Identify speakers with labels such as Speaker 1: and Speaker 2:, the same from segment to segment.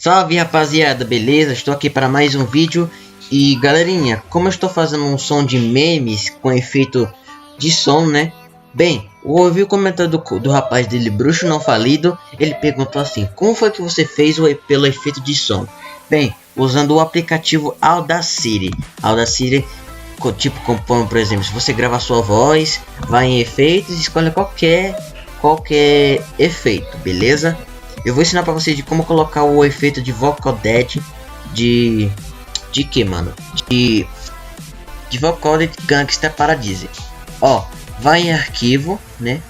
Speaker 1: Salve rapaziada, beleza? Estou aqui para mais um vídeo. E galerinha, como eu estou fazendo um som de memes com efeito de som, né? Bem, eu ouvi o comentário do rapaz dele, Bruxo Não Falido. Ele perguntou assim: como foi que você fez pelo efeito de som? Bem, usando o aplicativo Audacity. Audacity, tipo, como por exemplo, se você grava a sua voz, vai em efeitos e escolhe qualquer efeito, beleza? Eu vou ensinar pra vocês de como colocar o efeito de Vocal Dead de que, mano? De Vocal Dead Gangsta Paradise. Ó, vai em arquivo, né?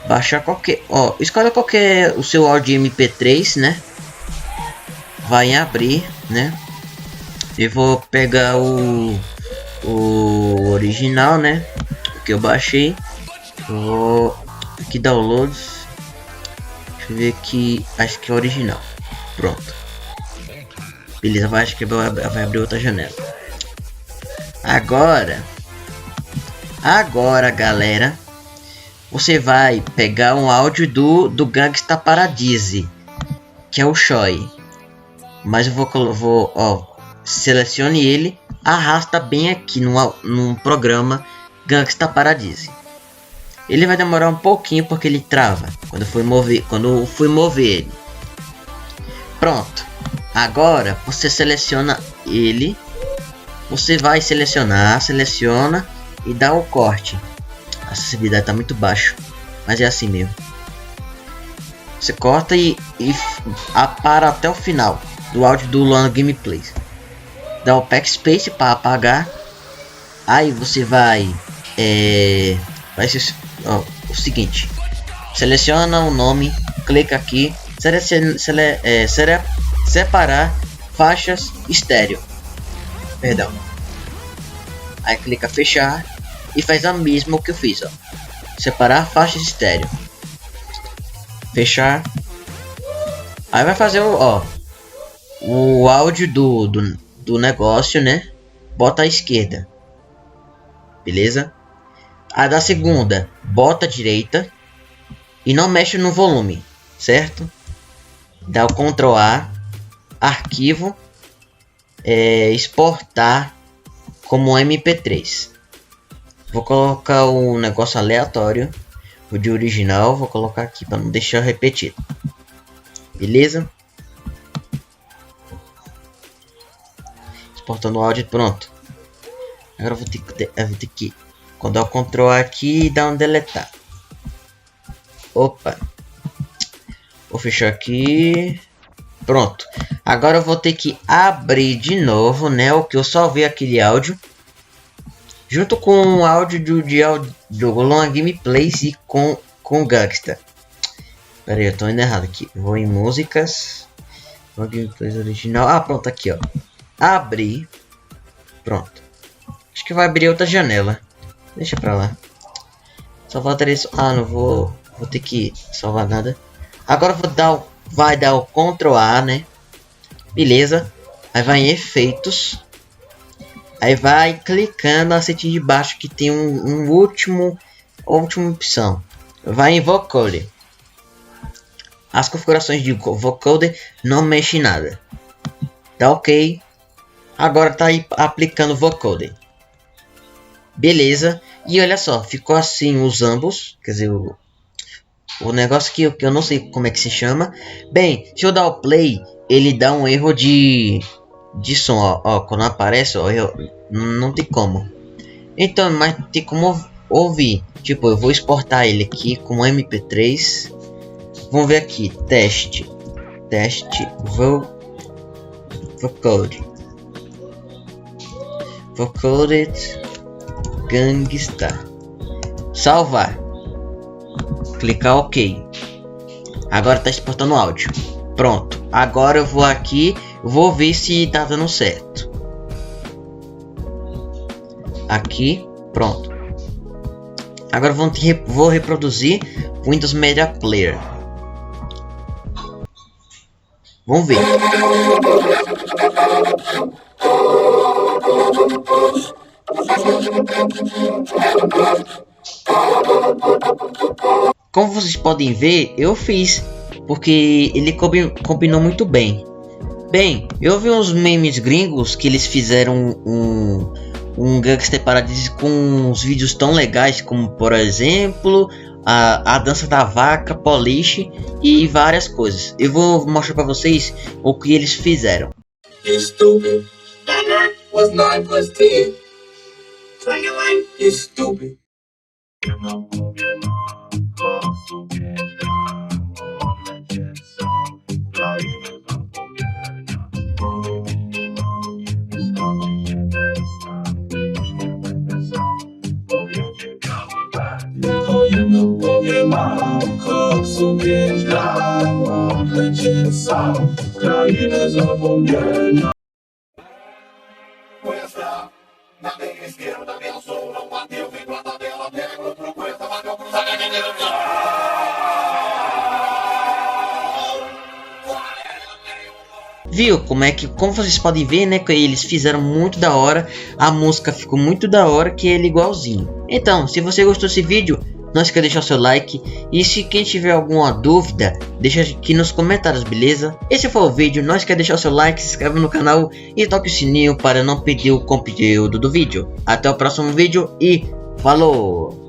Speaker 1: Baixar qualquer, ó, escolha qualquer o seu áudio MP3, né? Vai em abrir, né? Eu vou pegar o original, né? Que eu baixei. Vou aqui downloads. Deixa eu ver aqui, acho que é original. Pronto. Beleza, acho que vai abrir outra janela. Agora, galera, você vai pegar um áudio do Gangsta Paradise, que é o Choi. Mas eu vou ó, selecione ele, arrasta bem aqui no programa Gangsta Paradise. Ele vai demorar um pouquinho porque ele trava quando eu fui mover ele. Pronto. Agora você seleciona ele. Você vai seleciona e dá o corte. A acessibilidade está muito baixo, mas é assim mesmo. Você corta e para até o final do áudio do Luan Gameplays. Dá o backspace para apagar. Aí você vai ser o seguinte: seleciona o nome, clica aqui, separar faixas estéreo, perdão. Aí clica fechar e faz a mesma que eu fiz, ó. Separar faixas estéreo, fechar. Aí vai fazer o áudio do negócio, né? Bota à esquerda, beleza? A da segunda, bota à direita e não mexe no volume, certo? Dá o Ctrl A, arquivo, exportar como MP3. Vou colocar o negócio aleatório, o de original, vou colocar aqui para não deixar repetido, beleza? Exportando o áudio, pronto. Agora eu vou ter que quando eu Ctrl aqui e dar um deletar. Opa. Vou fechar aqui. Pronto. Agora eu vou ter que abrir de novo, né? O que eu salvei aquele áudio. Junto com o áudio do Luan Gameplays e com Gangsta. Pera aí, eu tô indo errado aqui. Vou em músicas. Luan Gameplays original. Ah, pronto, aqui, ó. Abrir. Pronto. Acho que vai abrir outra janela. Deixa pra lá. Salvar 3. Ah, não vou ter que salvar nada. Agora vai dar o Ctrl A, né? Beleza. Aí vai em efeitos. Aí vai clicando na setinha de baixo que tem última opção. Vai em vocoder. As configurações de vocoder não mexe nada. Tá ok. Agora tá aí aplicando vocoder. Beleza, e olha só, ficou assim os ambos, quer dizer, o negócio que eu não sei como é que se chama. Bem, se eu dar o play, ele dá um erro de som, ó, quando aparece, ó, não tem como. Então, mas tem como ouvir, tipo, eu vou exportar ele aqui como MP3. Vamos ver aqui, teste, vocoded Gangsta. Salvar. Clicar OK. Agora tá exportando áudio. Pronto. Agora eu vou aqui. Vou ver se tá dando certo. Aqui. Pronto. Agora vou reproduzir Windows Media Player. Vamos ver. Como vocês podem ver, eu fiz porque ele combinou muito bem. Bem, eu vi uns memes gringos que eles fizeram um Gangster Paradise com uns vídeos tão legais como, por exemplo, a dança da vaca, Polish e várias coisas. Eu vou mostrar para vocês o que eles fizeram.
Speaker 2: You stupid. That was 9 plus 10. 21. You stupid.
Speaker 1: Viu como vocês podem ver, né, que eles fizeram muito da hora, a música ficou muito da hora, que ele é igualzinho. Então, se você gostou desse vídeo, não esqueça de deixar seu like, e se quem tiver alguma dúvida, deixa aqui nos comentários, beleza? Esse foi o vídeo, não esqueça de deixar seu like, se inscreve no canal e toque o sininho para não perder o conteúdo do vídeo. Até o próximo vídeo e falou!